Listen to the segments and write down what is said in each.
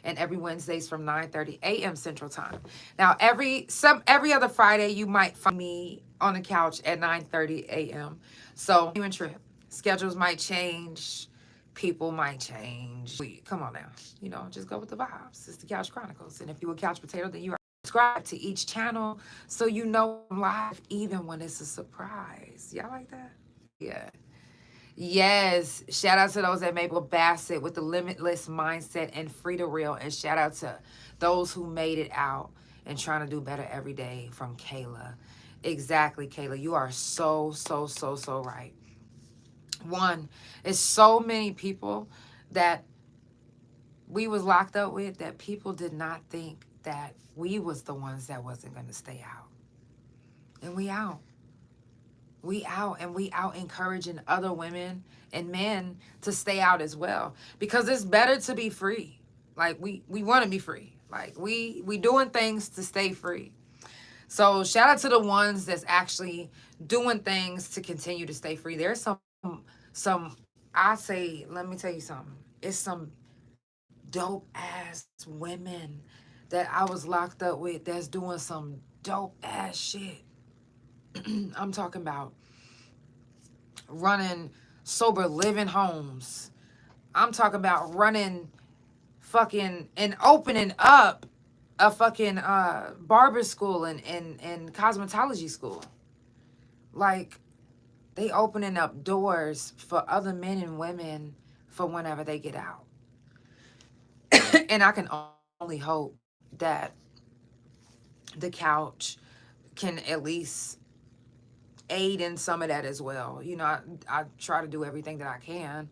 and every Wednesdays from 9:30 a.m. Central Time. Now, every other Friday, you might find me on the couch at 9:30 a.m. So, you and Trip. Schedules might change. People might change. Come on now. Just go with the vibes. It's the Couch Chronicles. And if you a couch potato, then you are subscribed to each channel so you know I'm live even when it's a surprise. Y'all like that? Yeah. Yes. Shout out to those at Maple Bassett with the limitless mindset and free to real. And shout out to those who made it out and trying to do better every day from Kayla. Exactly, Kayla. You are so, so, so, so right. One, it's so many people that we was locked up with that people did not think that we was the ones that wasn't going to stay out. And we out. We out, and we out encouraging other women and men to stay out as well. Because it's better to be free. Like, we want to be free. Like, we doing things to stay free. So shout out to the ones that's actually doing things to continue to stay free. There's I say, let me tell you something. It's some dope ass women that I was locked up with that's doing some dope ass shit. I'm talking about running sober living homes. I'm talking about running fucking and opening up a fucking barber school and cosmetology school. Like, they opening up doors for other men and women for whenever they get out. And I can only hope that the couch can at least aid in some of that as well. I try to do everything that I can.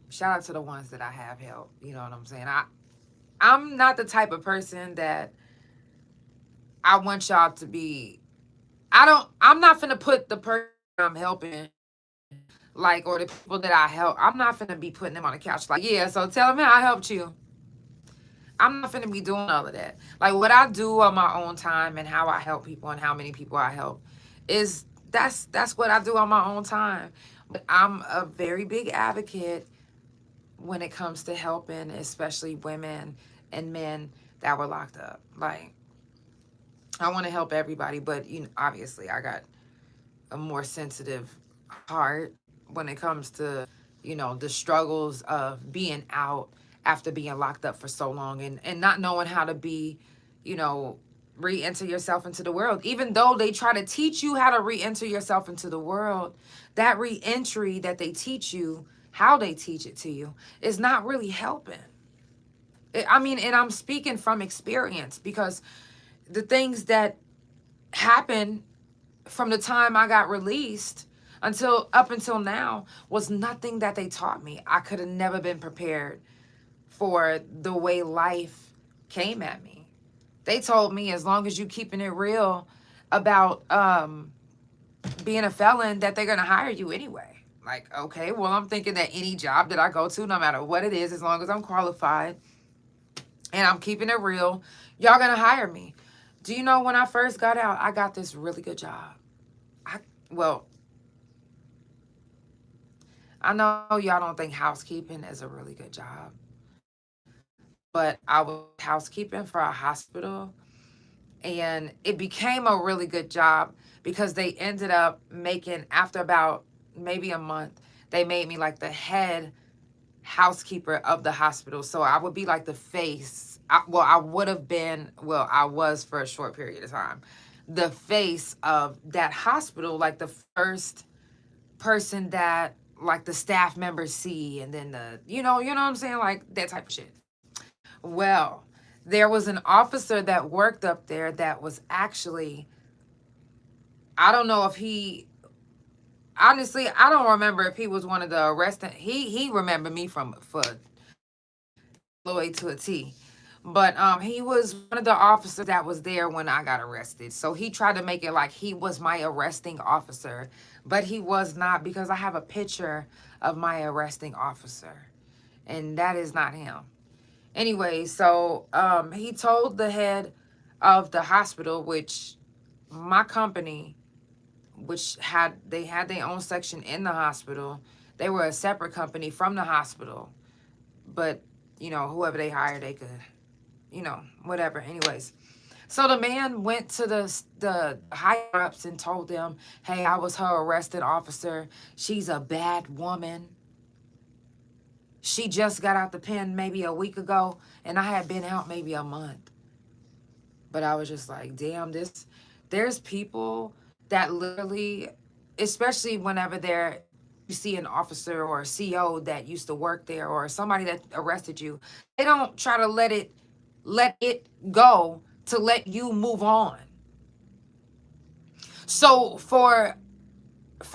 Shout out to the ones that I have helped. You know what I'm saying? I'm not the type of person that I want y'all to be. I'm not finna put the person I'm helping, like, or the people that I help, I'm not finna be putting them on the couch like, yeah, so tell them how I helped you. I'm not finna be doing all of that. Like, what I do on my own time and how I help people and how many people I help is that's what I do on my own time. But I'm a very big advocate when it comes to helping, especially women and men that were locked up. Like, I want to help everybody, but obviously I got a more sensitive heart when it comes to, the struggles of being out after being locked up for so long and not knowing how to be, re-enter yourself into the world. Even though they try to teach you how to re-enter yourself into the world, that re-entry that they teach you, how they teach it to you, is not really helping. And I'm speaking from experience, because the things that happened from the time I got released up until now was nothing that they taught me. I could have never been prepared for the way life came at me. They told me, as long as you keeping it real about being a felon, that they're gonna hire you anyway. Like, okay, well, I'm thinking that any job that I go to, no matter what it is, as long as I'm qualified and I'm keeping it real, y'all gonna hire me. Do you know, when I first got out, I got this really good job. I know y'all don't think housekeeping is a really good job, but I was housekeeping for a hospital, and it became a really good job because they ended up making, after about maybe a month, they made me like the head housekeeper of the hospital. So I would be like the face. I was for a short period of time, the face of that hospital, like the first person that like the staff members see, and then you know what I'm saying? Like that type of shit. Well, there was an officer that worked up there that was actually, I don't know if he, honestly, I don't remember if he was one of the arresting. He remembered me for the way to a T. But he was one of the officers that was there when I got arrested. So he tried to make it like he was my arresting officer, but he was not, because I have a picture of my arresting officer, and that is not him. Anyway, so he told the head of the hospital, which my company, which had their own section in the hospital. They were a separate company from the hospital, but whoever they hire, they could, whatever. Anyways, so the man went to the higher ups and told them, hey, I was her arrested officer. She's a bad woman. She just got out the pen maybe a week ago, and I had been out maybe a month. But I was just like, damn, there's people that literally, especially whenever you see an officer or a CO that used to work there or somebody that arrested you, they don't try to let it go to let you move on. So for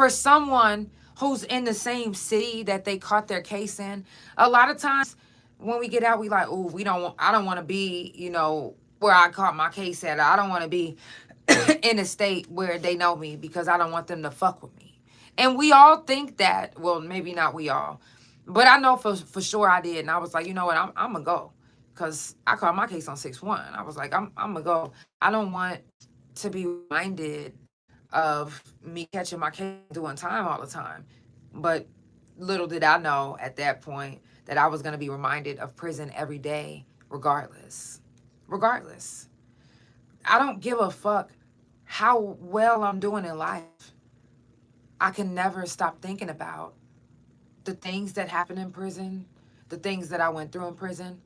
someone who's in the same city that they caught their case in, a lot of times when we get out, we like, oh, I don't want to be, where I caught my case at. I don't want to be in a state where they know me because I don't want them to fuck with me. And we all think that. Well, maybe not we all, but I know for sure I did. And I was like, you know what, I'm gonna go, because I caught my case on 6/1. I was like, I'm gonna go. I don't want to be reminded of me catching my case doing time all the time. But little did I know at that point that I was going to be reminded of prison every day, regardless. I don't give a fuck how well I'm doing in life. I can never stop thinking about the things that happened in prison, the things that I went through in prison,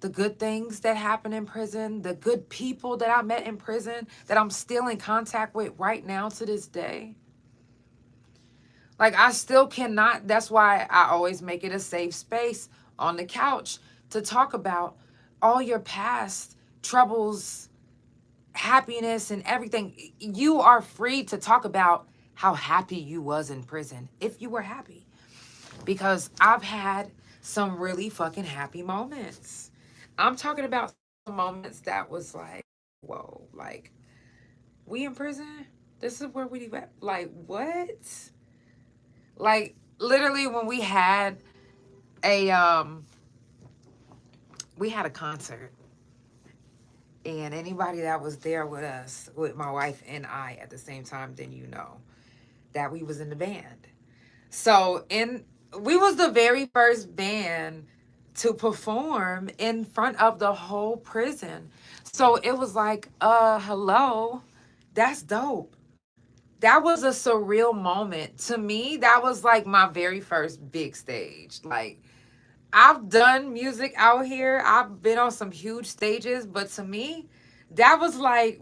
the good things that happened in prison, the good people that I met in prison that I'm still in contact with right now to this day. Like, I still cannot, that's why I always make it a safe space on the couch to talk about all your past troubles, happiness, and everything. You are free to talk about how happy you was in prison, if you were happy. Because I've had some really fucking happy moments. I'm talking about some moments that was like, whoa, like, we in prison? This is where we at? Like, what? Like, literally when we had a concert, and anybody that was there with us, with my wife and I at the same time, then you know that we was in the band. So we was the very first band to perform in front of the whole prison. So it was like, hello, that's dope. That was a surreal moment. To me, that was like my very first big stage. Like, I've done music out here. I've been on some huge stages, but to me, that was like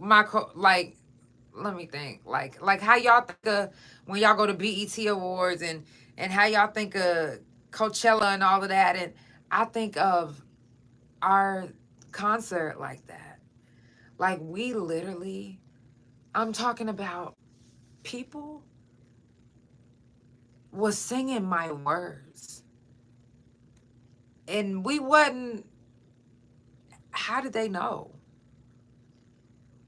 let me think. Like how y'all think of when y'all go to BET Awards and how y'all think of Coachella and all of that. And I think of our concert like that. Like, we literally, I'm talking about people was singing my words. And we wasn't, how did they know?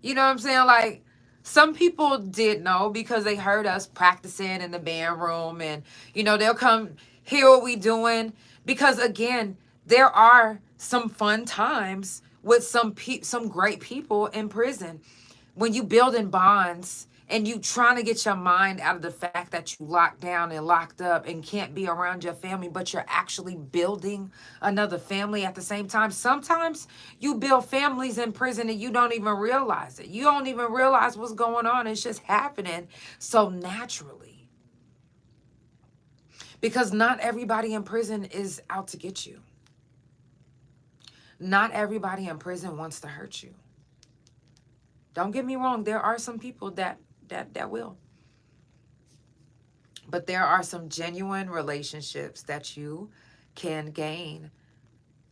You know what I'm saying? Like, some people did know because they heard us practicing in the band room, and, they'll come hear what we doing. Because again, there are some fun times with some great people in prison. When you building bonds and you trying to get your mind out of the fact that you locked down and locked up and can't be around your family, but you're actually building another family at the same time. Sometimes you build families in prison and you don't even realize it. You don't even realize what's going on. It's just happening so naturally. Because not everybody in prison is out to get you. Not everybody in prison wants to hurt you. Don't get me wrong, there are some people that will. But there are some genuine relationships that you can gain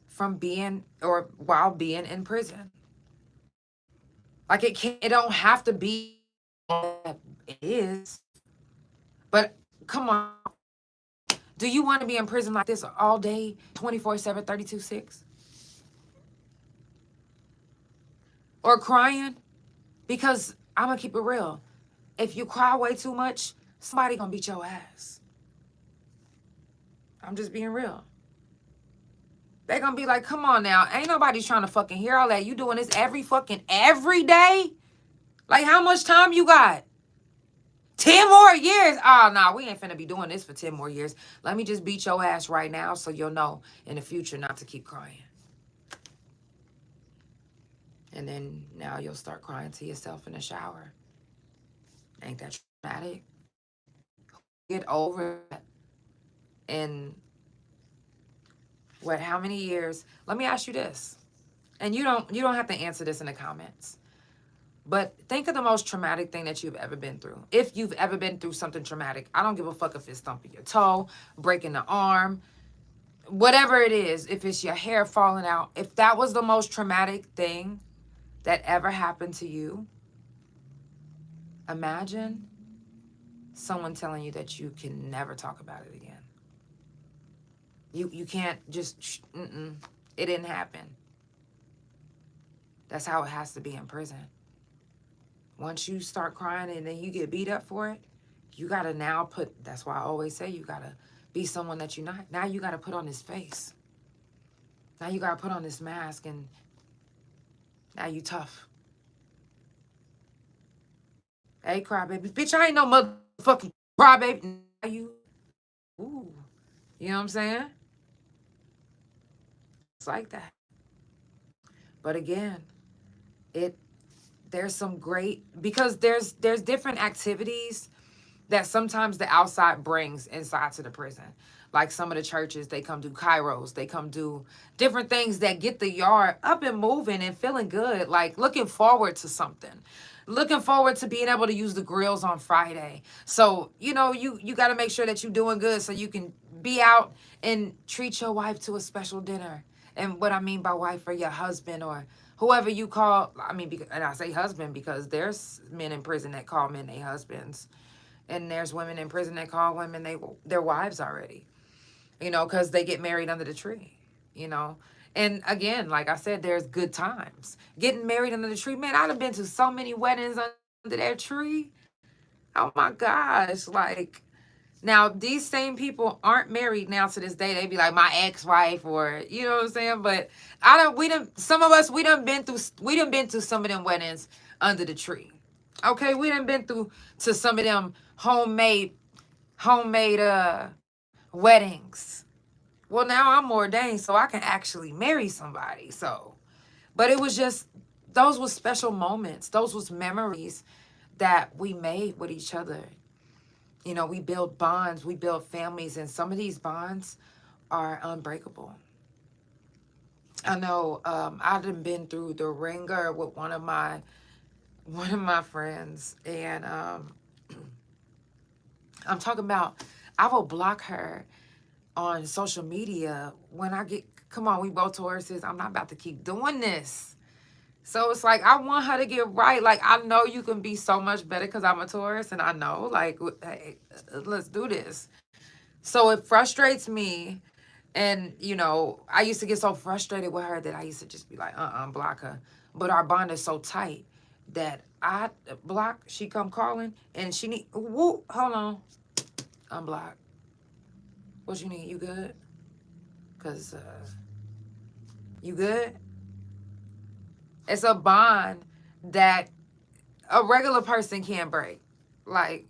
from being or while being in prison. Like, it don't have to be what it is. But come on. Do you want to be in prison like this all day, 24/7, 32/6? Or crying? Because I'm going to keep it real. If you cry way too much, somebody going to beat your ass. I'm just being real. They're going to be like, come on now. Ain't nobody trying to fucking hear all that. You doing this every day? Like, how much time you got? 10 more years. Oh, no, we ain't finna be doing this for 10 more years. Let me just beat your ass right now so you'll know in the future not to keep crying. And then now you'll start crying to yourself in the shower. Ain't that traumatic? Get over it. In what, how many years? Let me ask you this. And you don't have to answer this in the comments. But think of the most traumatic thing that you've ever been through. If you've ever been through something traumatic, I don't give a fuck if it's thumping your toe, breaking the arm, whatever it is, if it's your hair falling out. If that was the most traumatic thing that ever happened to you, imagine someone telling you that you can never talk about it again. You can't just, it didn't happen. That's how it has to be in prison. Once you start crying and then you get beat up for it, you got to now that's why I always say you got to be someone that you're not. Now you got to put on this face. Now you got to put on this mask, and now you tough. Hey, crybaby. Bitch, I ain't no motherfucking crybaby. Now you, ooh. You know what I'm saying? It's like that. But again, there's some great, because there's different activities that sometimes the outside brings inside to the prison. Like some of the churches, they come do kairos, they come do different things that get the yard up and moving and feeling good, like looking forward to something. Looking forward to being able to use the grills on Friday. So, you got to make sure that you're doing good so you can be out and treat your wife to a special dinner. And what I mean by wife, or your husband, or whoever you call. And I say husband because there's men in prison that call men their husbands. And there's women in prison that call women their wives already. Because they get married under the tree, And again, like I said, there's good times. Getting married under the tree. Man, I've been to so many weddings under that tree. Oh my gosh. Like, now these same people aren't married now to this day. They be like my ex-wife, or you know what I'm saying? But some of us, we done been through some of them weddings under the tree. Okay, we done been through to some of them homemade weddings. Well, now I'm ordained, so I can actually marry somebody. So, but it was just, those were special moments. Those was memories that we made with each other. We build bonds, we build families, and some of these bonds are unbreakable. I know I've been through the ringer with one of my friends, and I'm talking about, I will block her on social media when come on, we both Tauruses. I'm not about to keep doing this. So it's like, I want her to get right. Like, I know you can be so much better because I'm a Taurus, and I know, like, hey, let's do this. So it frustrates me. And, I used to get so frustrated with her that I used to just be like, block her. But our bond is so tight that I block, she come calling, and she hold on, unblock. What you need? You good? Because, you good? It's a bond that a regular person can't break. Like,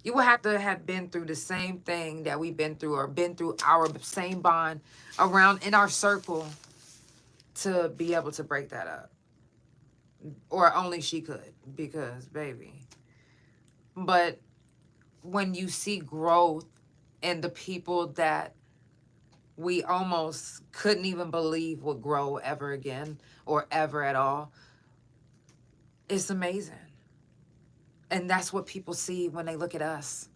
you would have to have been through the same thing that we've been through, or been through our same bond around in our circle to be able to break that up. Or only she could, because, baby. But when you see growth in the people that we almost couldn't even believe would grow ever again, or ever at all, it's amazing. And that's what people see when they look at us.